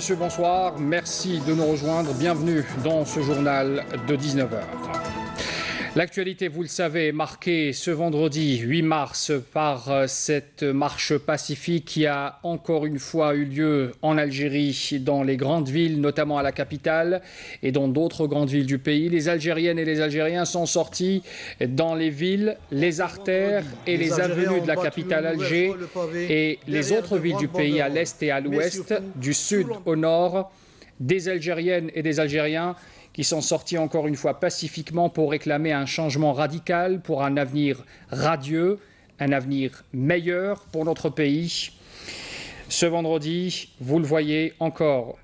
monsieur, bonsoir. Merci de nous rejoindre. Bienvenue dans ce journal de 19h. L'actualité, vous le savez, est marquée ce vendredi 8 mars par cette marche pacifique qui a encore une fois eu lieu en Algérie, dans les grandes villes, notamment à la capitale et dans d'autres grandes villes du pays. Les Algériennes et les Algériens sont sortis dans les villes, les artères et les avenues de la capitale Alger et les autres villes du pays à l'est et à l'ouest, du sud au nord, des Algériennes et des Algériens qui sont sortis encore une fois pacifiquement pour réclamer un changement radical, pour un avenir radieux, un avenir meilleur pour notre pays. Ce vendredi, vous le voyez encore,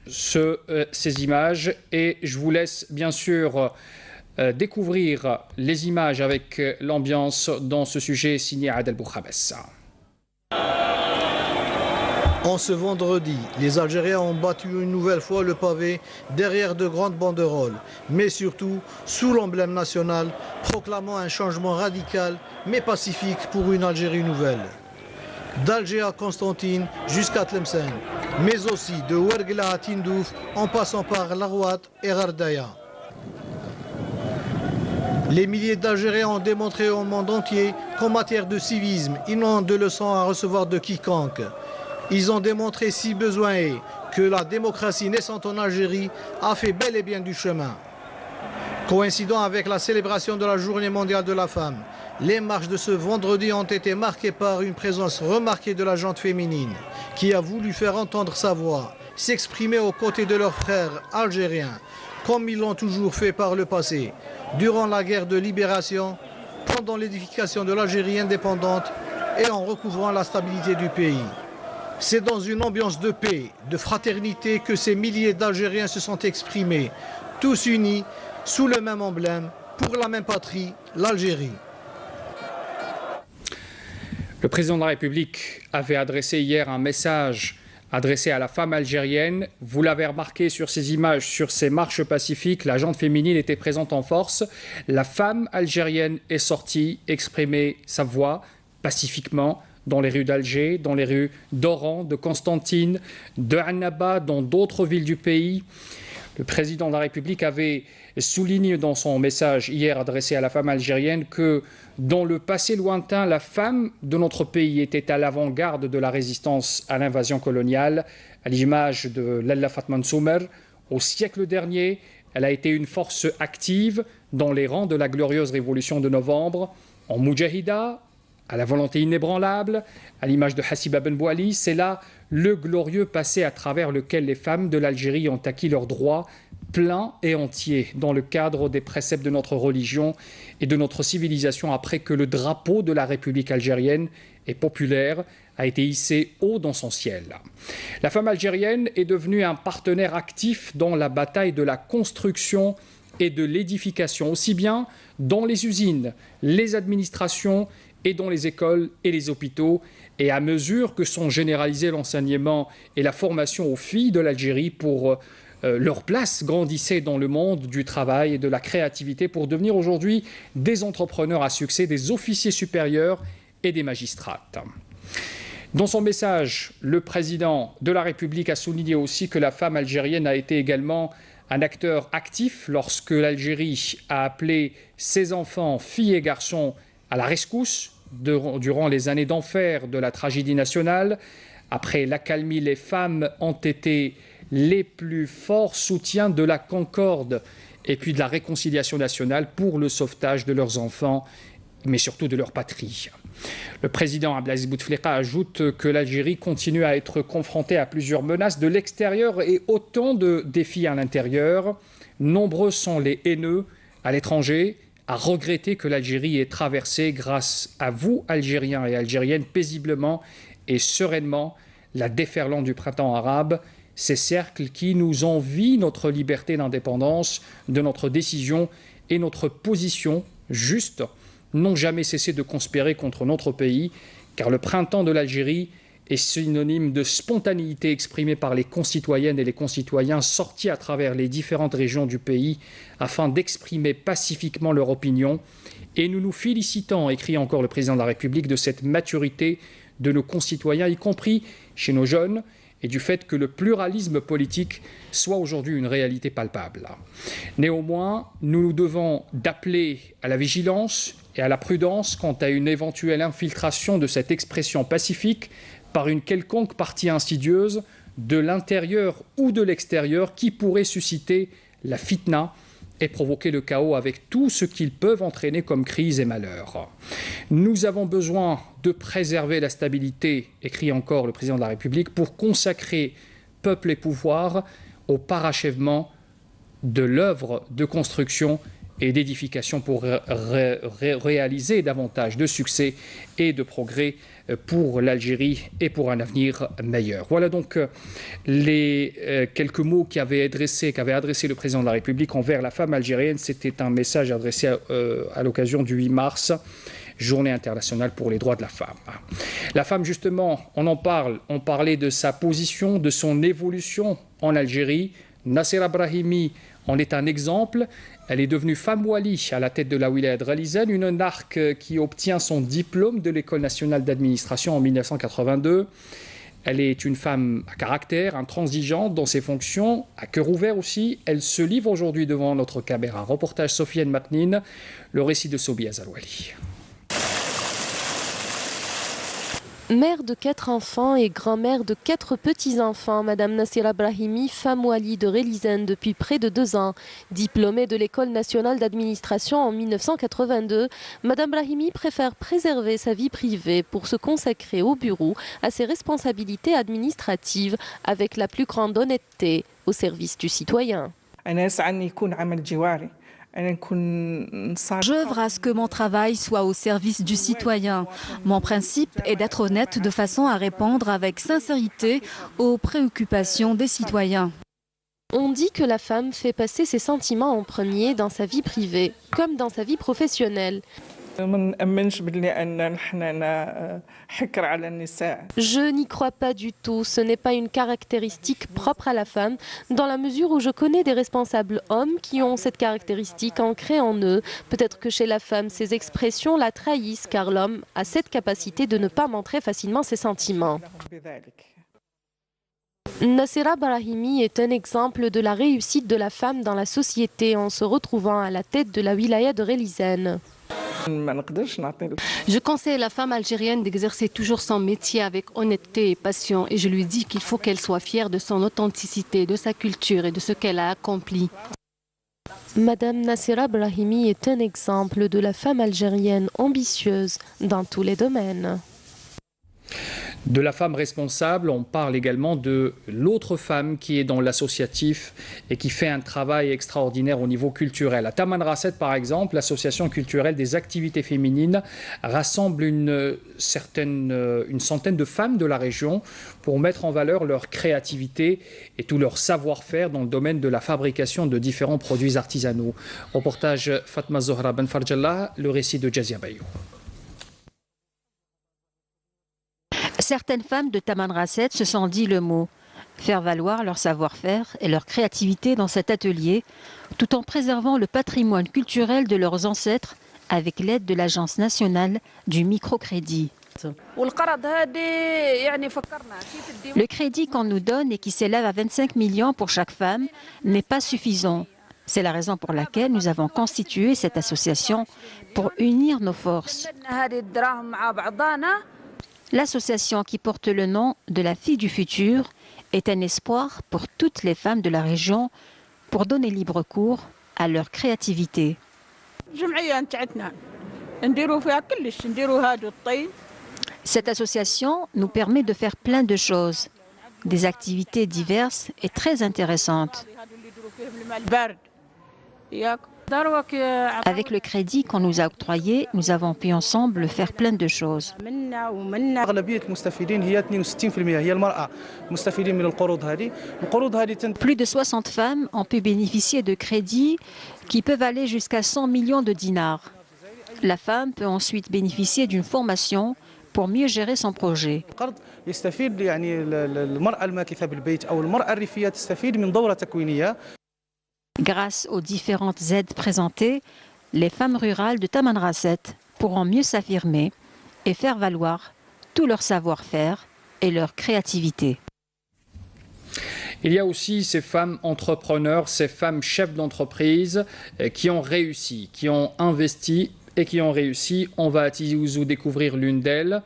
ces images, et je vous laisse bien sûr découvrir les images avec l'ambiance dans ce sujet signé Adel Bouchabès. En ce vendredi, les Algériens ont battu une nouvelle fois le pavé derrière de grandes banderoles, mais surtout sous l'emblème national, proclamant un changement radical mais pacifique pour une Algérie nouvelle. D'Alger à Constantine jusqu'à Tlemcen, mais aussi de Ouergla à Tindouf en passant par Larouat et Gardaya. Les milliers d'Algériens ont démontré au monde entier qu'en matière de civisme, ils n'ont de leçons à recevoir de quiconque. Ils ont démontré, si besoin est, que la démocratie naissante en Algérie a fait bel et bien du chemin. Coïncidant avec la célébration de la Journée mondiale de la femme, les marches de ce vendredi ont été marquées par une présence remarquée de la gente féminine, qui a voulu faire entendre sa voix, s'exprimer aux côtés de leurs frères algériens, comme ils l'ont toujours fait par le passé, durant la guerre de libération, pendant l'édification de l'Algérie indépendante et en recouvrant la stabilité du pays. C'est dans une ambiance de paix, de fraternité que ces milliers d'Algériens se sont exprimés, tous unis sous le même emblème, pour la même patrie, l'Algérie. Le président de la République avait adressé hier un message adressé à la femme algérienne. Vous l'avez remarqué sur ces images, sur ces marches pacifiques, la gente féminine était présente en force. La femme algérienne est sortie exprimer sa voix pacifiquement, dans les rues d'Alger, dans les rues d'Oran, de Constantine, de Annaba, dans d'autres villes du pays. Le président de la République avait souligné dans son message hier adressé à la femme algérienne que dans le passé lointain, la femme de notre pays était à l'avant-garde de la résistance à l'invasion coloniale, à l'image de Lalla Fatma Soumer. Au siècle dernier, elle a été une force active dans les rangs de la glorieuse révolution de novembre, en Moudjahida, à la volonté inébranlable, à l'image de Hassiba Ben Bouali. C'est là le glorieux passé à travers lequel les femmes de l'Algérie ont acquis leurs droits pleins et entiers dans le cadre des préceptes de notre religion et de notre civilisation, après que le drapeau de la République algérienne et populaire a été hissé haut dans son ciel. La femme algérienne est devenue un partenaire actif dans la bataille de la construction et de l'édification, aussi bien dans les usines, les administrations et dans les écoles et les hôpitaux. Et à mesure que sont généralisés l'enseignement et la formation aux filles de l'Algérie, pour leur place grandissait dans le monde du travail et de la créativité, pour devenir aujourd'hui des entrepreneurs à succès, des officiers supérieurs et des magistrates. Dans son message, le président de la République a souligné aussi que la femme algérienne a été également un acteur actif lorsque l'Algérie a appelé ses enfants, filles et garçons, à la rescousse durant les années d'enfer de la tragédie nationale. Après l'accalmie, les femmes ont été les plus forts soutiens de la concorde et puis de la réconciliation nationale pour le sauvetage de leurs enfants, mais surtout de leur patrie. Le président Abdelaziz Bouteflika ajoute que l'Algérie continue à être confrontée à plusieurs menaces de l'extérieur et autant de défis à l'intérieur. Nombreux sont les haineux à l'étranger à regretter que l'Algérie ait traversé, grâce à vous, Algériens et Algériennes, paisiblement et sereinement la déferlante du printemps arabe, ces cercles qui nous envient notre liberté d'indépendance, de notre décision et notre position juste, n'ont jamais cessé de conspirer contre notre pays, car le printemps de l'Algérie est synonyme de spontanéité exprimée par les concitoyennes et les concitoyens sortis à travers les différentes régions du pays afin d'exprimer pacifiquement leur opinion. Et nous nous félicitons, écrit encore le président de la République, de cette maturité de nos concitoyens, y compris chez nos jeunes, et du fait que le pluralisme politique soit aujourd'hui une réalité palpable. Néanmoins, nous nous devons d'appeler à la vigilance et à la prudence quant à une éventuelle infiltration de cette expression pacifique par une quelconque partie insidieuse de l'intérieur ou de l'extérieur qui pourrait susciter la fitna et provoquer le chaos avec tout ce qu'ils peuvent entraîner comme crise et malheur. Nous avons besoin de préserver la stabilité, écrit encore le président de la République, pour consacrer peuple et pouvoir au parachèvement de l'œuvre de construction et d'édification pour réaliser davantage de succès et de progrès pour l'Algérie et pour un avenir meilleur. Voilà donc les quelques mots qu'avait adressé le président de la République envers la femme algérienne. C'était un message adressé à l'occasion du 8 mars, Journée internationale pour les droits de la femme. La femme, justement, on en parle, on parlait de sa position, de son évolution en Algérie. Nassera Brahimi en est un exemple. Elle est devenue femme wali à la tête de la wilaya de Relizane, une narque qui obtient son diplôme de l'École nationale d'administration en 1982. Elle est une femme à caractère, intransigeante dans ses fonctions, à cœur ouvert aussi. Elle se livre aujourd'hui devant notre caméra. Reportage Sofiane Maknin, le récit de Sobi Azalwali. Mère de 4 enfants et grand-mère de 4 petits-enfants, Madame Nassera Brahimi, femme wali de Relizane depuis près de 2 ans. Diplômée de l'École nationale d'administration en 1982, Madame Brahimi préfère préserver sa vie privée pour se consacrer au bureau, à ses responsabilités administratives, avec la plus grande honnêteté, au service du citoyen. J'œuvre à ce que mon travail soit au service du citoyen. Mon principe est d'être honnête de façon à répondre avec sincérité aux préoccupations des citoyens. On dit que la femme fait passer ses sentiments en premier dans sa vie privée, comme dans sa vie professionnelle. Je n'y crois pas du tout. Ce n'est pas une caractéristique propre à la femme, dans la mesure où je connais des responsables hommes qui ont cette caractéristique ancrée en eux. Peut-être que chez la femme, ces expressions la trahissent, car l'homme a cette capacité de ne pas montrer facilement ses sentiments. Nassera Brahimi est un exemple de la réussite de la femme dans la société en se retrouvant à la tête de la wilaya de Relizane. Je conseille à la femme algérienne d'exercer toujours son métier avec honnêteté et passion et je lui dis qu'il faut qu'elle soit fière de son authenticité, de sa culture et de ce qu'elle a accompli. Madame Nassera Brahimi est un exemple de la femme algérienne ambitieuse dans tous les domaines. De la femme responsable, on parle également de l'autre femme qui est dans l'associatif et qui fait un travail extraordinaire au niveau culturel. À Tamanrasset, par exemple, l'association culturelle des activités féminines rassemble une centaine de femmes de la région pour mettre en valeur leur créativité et tout leur savoir-faire dans le domaine de la fabrication de différents produits artisanaux. Reportage Fatma Zohra Ben Farjallah, le récit de Jazia Bayou. Certaines femmes de Tamanrasset se sont dit le mot, faire valoir leur savoir-faire et leur créativité dans cet atelier, tout en préservant le patrimoine culturel de leurs ancêtres avec l'aide de l'Agence nationale du microcrédit. Le crédit qu'on nous donne et qui s'élève à 25 millions pour chaque femme n'est pas suffisant. C'est la raison pour laquelle nous avons constitué cette association pour unir nos forces. L'association qui porte le nom de la Fille du Futur est un espoir pour toutes les femmes de la région pour donner libre cours à leur créativité. Cette association nous permet de faire plein de choses, des activités diverses et très intéressantes. Avec le crédit qu'on nous a octroyé, nous avons pu ensemble faire plein de choses. Plus de 60 femmes ont pu bénéficier de crédits qui peuvent aller jusqu'à 100 millions de dinars. La femme peut ensuite bénéficier d'une formation pour mieux gérer son projet. Grâce aux différentes aides présentées, les femmes rurales de Tamanrasset pourront mieux s'affirmer et faire valoir tout leur savoir-faire et leur créativité. Il y a aussi ces femmes entrepreneurs, ces femmes chefs d'entreprise qui ont réussi, qui ont investi et qui ont réussi. On va à Tizi Ouzou découvrir l'une d'elles.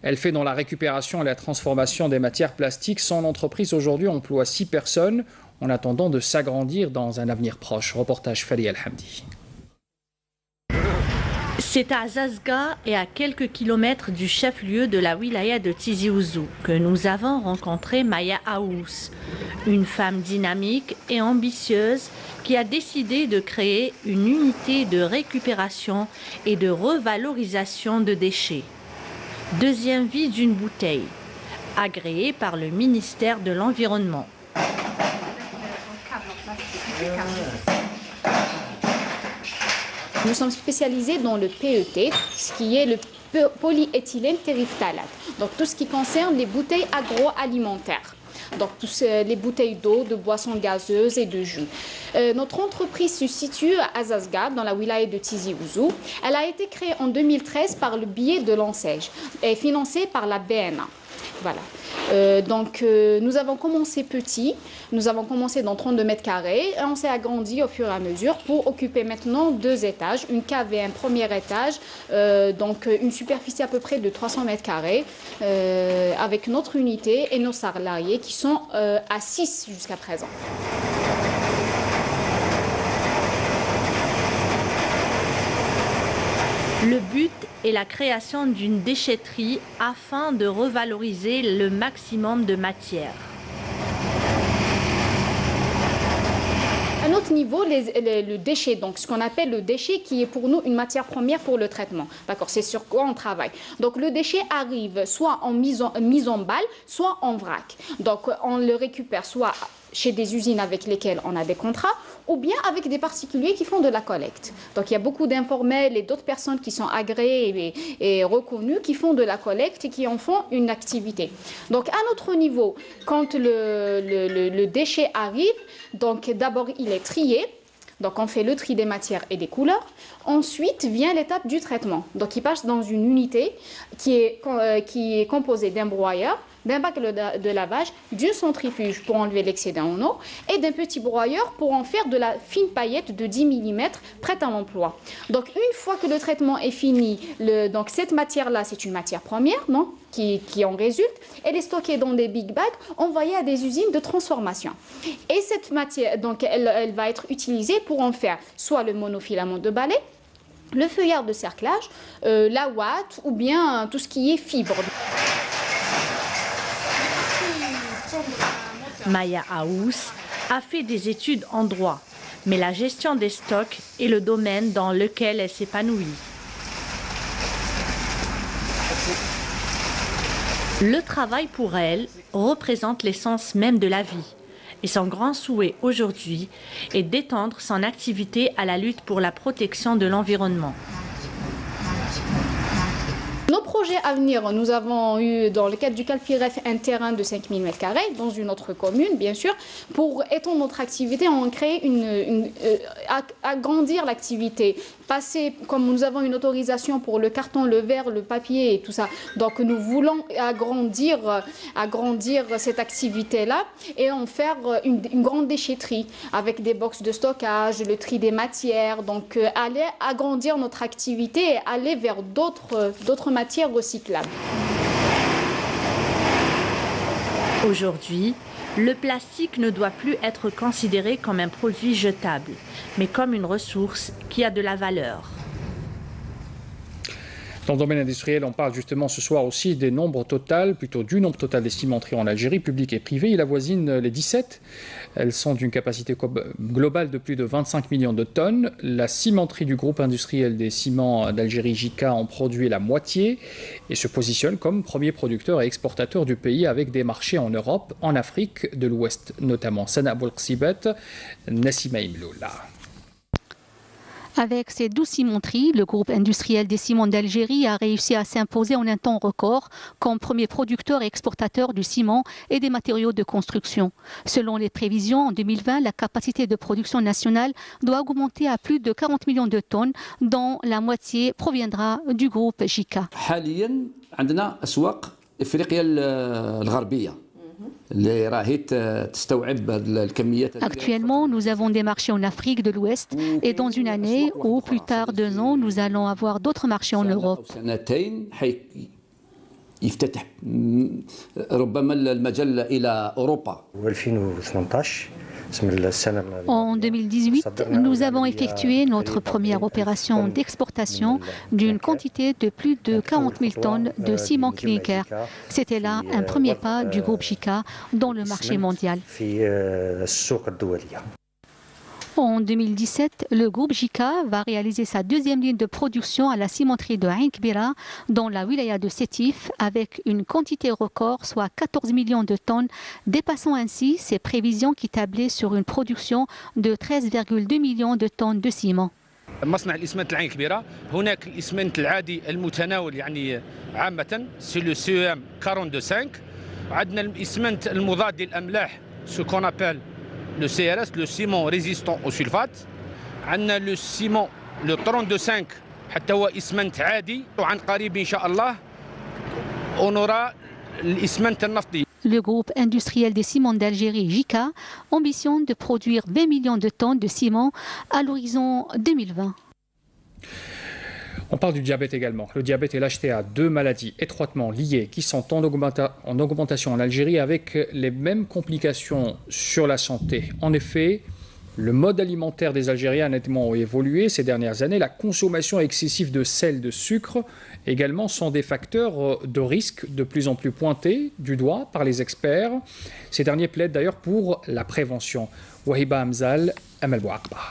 Elle fait dans la récupération et la transformation des matières plastiques. Son entreprise aujourd'hui emploie 6 personnes en attendant de s'agrandir dans un avenir proche. Reportage Fali El-Hamdi. C'est à Zazga et à quelques kilomètres du chef-lieu de la wilaya de Tizi Ouzou que nous avons rencontré Maya Aous, une femme dynamique et ambitieuse qui a décidé de créer une unité de récupération et de revalorisation de déchets. Deuxième vie d'une bouteille, agréée par le ministère de l'Environnement. Nous sommes spécialisés dans le PET, ce qui est le polyéthylène terephthalate. Donc tout ce qui concerne les bouteilles agroalimentaires. Donc les bouteilles d'eau, de boissons gazeuses et de jus. Notre entreprise se situe à Zazga, dans la wilaya de Tizi Ouzou. Elle a été créée en 2013 par le biais de l'ANSEJ et financée par la BNA. Voilà. Nous avons commencé petit, nous avons commencé dans 32 mètres carrés et on s'est agrandi au fur et à mesure pour occuper maintenant 2 étages, une cave et un premier étage, une superficie à peu près de 300 mètres carrés avec notre unité et nos salariés qui sont à 6 jusqu'à présent. Le but est la création d'une déchetterie afin de revaloriser le maximum de matière. À notre niveau, le déchet, donc ce qu'on appelle le déchet qui est pour nous une matière première pour le traitement. D'accord, c'est sur quoi on travaille. Donc le déchet arrive soit en mise en balle, soit en vrac. Donc on le récupère soit chez des usines avec lesquelles on a des contrats, ou bien avec des particuliers qui font de la collecte. Donc il y a beaucoup d'informels et d'autres personnes qui sont agréées et reconnues qui font de la collecte et qui en font une activité. Donc à notre niveau, quand le déchet arrive, donc d'abord il est trié. Donc on fait le tri des matières et des couleurs. Ensuite vient l'étape du traitement. Donc il passe dans une unité qui est composée d'un broyeur, d'un bac de lavage, d'une centrifuge pour enlever l'excédent en eau et d'un petit broyeur pour en faire de la fine paillette de 10 mm prête à l'emploi. Donc une fois que le traitement est fini, donc cette matière-là, c'est une matière première, non, qui en résulte. Elle est stockée dans des big bags envoyées à des usines de transformation. Et cette matière, donc elle va être utilisée pour en faire soit le monofilament de balai, le feuillard de cerclage, la ouate ou bien tout ce qui est fibre. Maya Aous a fait des études en droit, mais la gestion des stocks est le domaine dans lequel elle s'épanouit. Le travail pour elle représente l'essence même de la vie. Et son grand souhait aujourd'hui est d'étendre son activité à la lutte pour la protection de l'environnement. Nos projets à venir, nous avons eu dans le cadre du Calpiref un terrain de 5000 m² dans une autre commune, bien sûr. Pour étendre notre activité, on crée agrandir l'activité. Passer, comme nous avons une autorisation pour le carton, le verre, le papier et tout ça. Donc nous voulons agrandir cette activité-là et en faire une grande déchetterie avec des boxes de stockage, le tri des matières. Donc aller agrandir notre activité et aller vers d'autres matières recyclables. Aujourd'hui, le plastique ne doit plus être considéré comme un produit jetable, mais comme une ressource qui a de la valeur. Dans le domaine industriel, on parle justement ce soir aussi du nombre total des cimenteries en Algérie, publiques et privées. Il avoisine les 17. Elles sont d'une capacité globale de plus de 25 millions de tonnes. La cimenterie du groupe industriel des ciments d'Algérie, JICA, en produit la moitié et se positionne comme premier producteur et exportateur du pays avec des marchés en Europe, en Afrique de l'Ouest notamment. Sana Boulksibet, Nassima Imloula. Avec ces 12 cimenteries, le groupe industriel des ciments d'Algérie a réussi à s'imposer en un temps record comme premier producteur et exportateur du ciment et des matériaux de construction. Selon les prévisions, en 2020, la capacité de production nationale doit augmenter à plus de 40 millions de tonnes, dont la moitié proviendra du groupe JICA. Actuellement, nous avons des marchés en Afrique de l'Ouest et dans une année ou plus tard 2 ans, nous allons avoir d'autres marchés en Europe. En 2018, nous avons effectué notre première opération d'exportation d'une quantité de plus de 40 000 tonnes de ciment clinker. C'était là un premier pas du groupe JICA dans le marché mondial. En 2017, le groupe JICA va réaliser sa deuxième ligne de production à la cimenterie de Ain Kbira dans la wilaya de Sétif avec une quantité record, soit 14 millions de tonnes, dépassant ainsi ses prévisions qui tablaient sur une production de 13,2 millions de tonnes de ciment. مصنع الاسمنت العين كبيره هناك الاسمنت العادي المتناول يعني عامه سي لو سي ام 425 عندنا الاسمنت المضاد للاملاح سو كون ابل le CRS, le ciment résistant au sulfate. عندنا le ciment le 325 حتى هو اسمنت عادي وعن قريب ان شاء الله on aura الاسمنت النفطي. Le groupe industriel des ciments d'Algérie, JICA, ambitionne de produire 20 millions de tonnes de ciment à l'horizon 2020. On parle du diabète également. Le diabète est l'HTA, 2 maladies étroitement liées qui sont en augmentation en Algérie avec les mêmes complications sur la santé. En effet, le mode alimentaire des Algériens a nettement évolué ces dernières années. La consommation excessive de sel, de sucre également sont des facteurs de risque de plus en plus pointés du doigt par les experts. Ces derniers plaident d'ailleurs pour la prévention. Wahiba Hamzal, Amal Bouakba.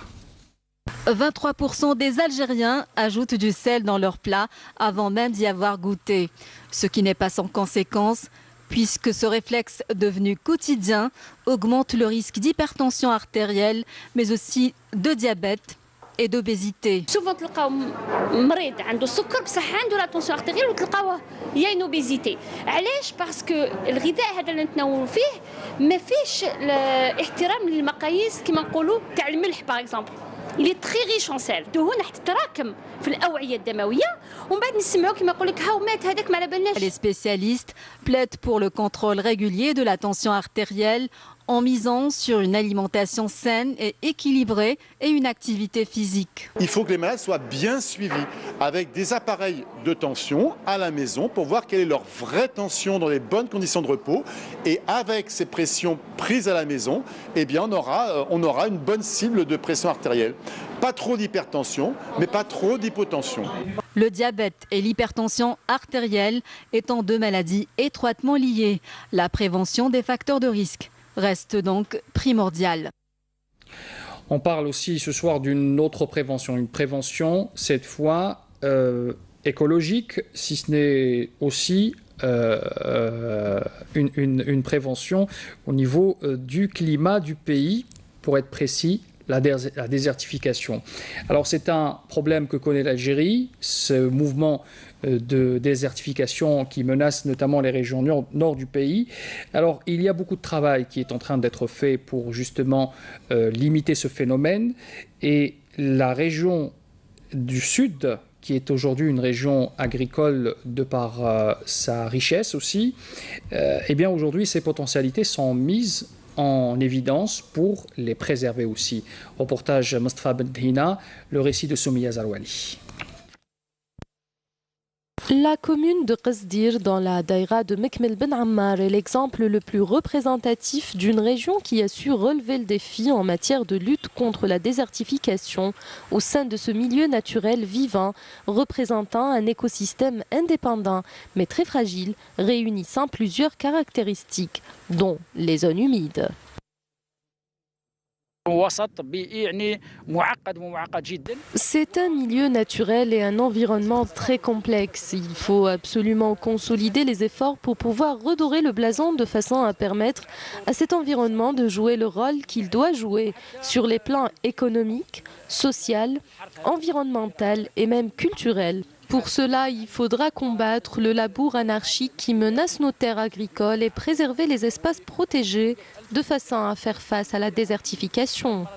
23% des Algériens ajoutent du sel dans leurs plats avant même d'y avoir goûté. Ce qui n'est pas sans conséquence, puisque ce réflexe devenu quotidien augmente le risque d'hypertension artérielle, mais aussi de diabète et d'obésité. Souvent تلقاو مريض عنده السكر بصح عنده لا طونسيون ارتيريال وتلقاوه يا اون اوبيزيتي. علاش؟ باسكو الغذاء هذا اللي نتناولوا فيه ما فيش احترام للمقاييس كما نقولوا تاع الملح باغ اكزومبل. Il est très riche en sel. الدهون راح تتراكم في الأوعية الدموية ومن بعد نسمعوا كما يقول لك هاو مات هذاك ما على بالناش. Les spécialistes plaident pour le contrôle régulier de la tension artérielle en misant sur une alimentation saine et équilibrée et une activité physique. Il faut que les malades soient bien suivis avec des appareils de tension à la maison pour voir quelle est leur vraie tension dans les bonnes conditions de repos. Et avec ces pressions prises à la maison, eh bien on aura une bonne cible de pression artérielle. Pas trop d'hypertension, mais pas trop d'hypotension. Le diabète et l'hypertension artérielle étant 2 maladies étroitement liées, la prévention des facteurs de risque reste donc primordiale. On parle aussi ce soir d'une autre prévention, une prévention cette fois écologique, si ce n'est aussi une prévention au niveau du climat du pays, pour être précis, la désertification. Alors c'est un problème que connaît l'Algérie, ce mouvement de désertification qui menace notamment les régions nord du pays. Alors il y a beaucoup de travail qui est en train d'être fait pour justement limiter ce phénomène, et la région du sud, qui est aujourd'hui une région agricole de par sa richesse aussi, eh bien aujourd'hui ces potentialités sont mises en évidence pour les préserver aussi. Reportage Mustafa Benhina, le récit de Soumiya Zarouali. La commune de Qasdir dans la daïra de Mekmel Ben Ammar est l'exemple le plus représentatif d'une région qui a su relever le défi en matière de lutte contre la désertification au sein de ce milieu naturel vivant, représentant un écosystème indépendant mais très fragile, réunissant plusieurs caractéristiques, dont les zones humides. C'est un milieu naturel et un environnement très complexe. Il faut absolument consolider les efforts pour pouvoir redorer le blason de façon à permettre à cet environnement de jouer le rôle qu'il doit jouer sur les plans économiques, social, environnemental et même culturel. Pour cela, il faudra combattre le labour anarchique qui menace nos terres agricoles et préserver les espaces protégés de façon à faire face à la désertification.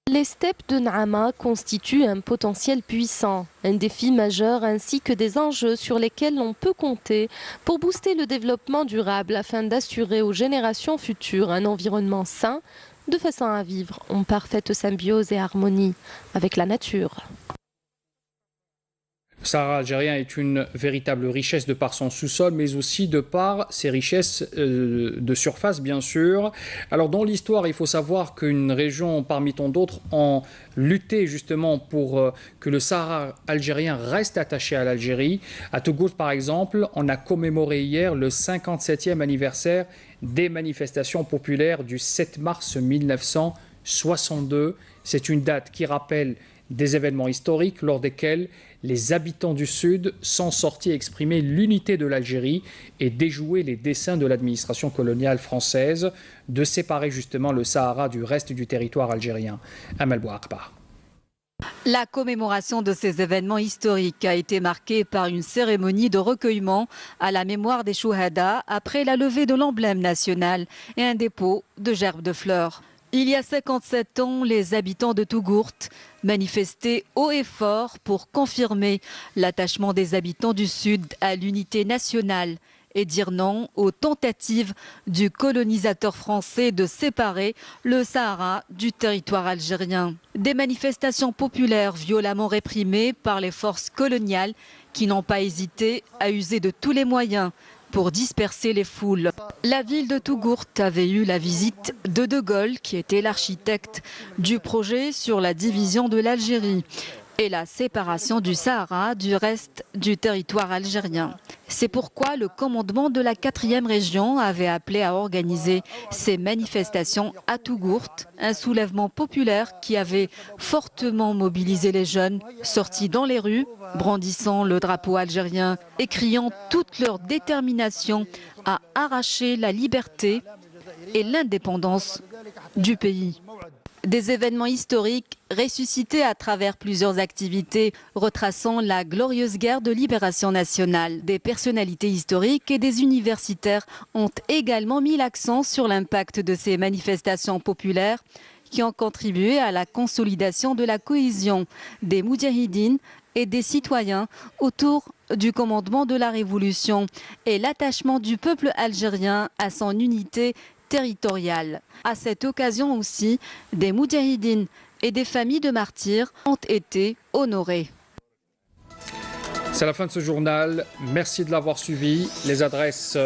Les steppes de Naama constituent un potentiel puissant, un défi majeur ainsi que des enjeux sur lesquels on peut compter pour booster le développement durable afin d'assurer aux générations futures un environnement sain de façon à vivre en parfaite symbiose et harmonie avec la nature. Le Sahara algérien est une véritable richesse de par son sous-sol, mais aussi de par ses richesses de surface, bien sûr. Alors, dans l'histoire, il faut savoir qu'une région parmi tant d'autres ont lutté justement pour que le Sahara algérien reste attaché à l'Algérie. À Tougourt, par exemple, on a commémoré hier le 57e anniversaire des manifestations populaires du 7 mars 1962. C'est une date qui rappelle des événements historiques lors desquels les habitants du Sud sont sortis exprimer l'unité de l'Algérie et déjouer les desseins de l'administration coloniale française de séparer justement le Sahara du reste du territoire algérien. Amal Bouakba. La commémoration de ces événements historiques a été marquée par une cérémonie de recueillement à la mémoire des Chouhada après la levée de l'emblème national et un dépôt de gerbes de fleurs. Il y a 57 ans, les habitants de Tougourt manifestaient haut et fort pour confirmer l'attachement des habitants du Sud à l'unité nationale et dire non aux tentatives du colonisateur français de séparer le Sahara du territoire algérien. Des manifestations populaires violemment réprimées par les forces coloniales qui n'ont pas hésité à user de tous les moyens pour disperser les foules. La ville de Tougourt avait eu la visite de Gaulle, qui était l'architecte du projet sur la division de l'Algérie et la séparation du Sahara du reste du territoire algérien. C'est pourquoi le commandement de la 4e région avait appelé à organiser ces manifestations à Tougourt, un soulèvement populaire qui avait fortement mobilisé les jeunes, sortis dans les rues, brandissant le drapeau algérien et criant toute leur détermination à arracher la liberté et l'indépendance du pays. Des événements historiques ressuscités à travers plusieurs activités retraçant la glorieuse guerre de libération nationale. Des personnalités historiques et des universitaires ont également mis l'accent sur l'impact de ces manifestations populaires qui ont contribué à la consolidation de la cohésion des moudjahidines et des citoyens autour du commandement de la Révolution et l'attachement du peuple algérien à son unité territoriale. À cette occasion aussi, des moudjahidines et des familles de martyrs ont été honorées. C'est la fin de ce journal. Merci de l'avoir suivi. Les adresses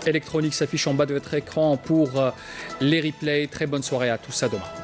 électroniques s'affichent en bas de votre écran pour les replays. Très bonne soirée à tous. À demain.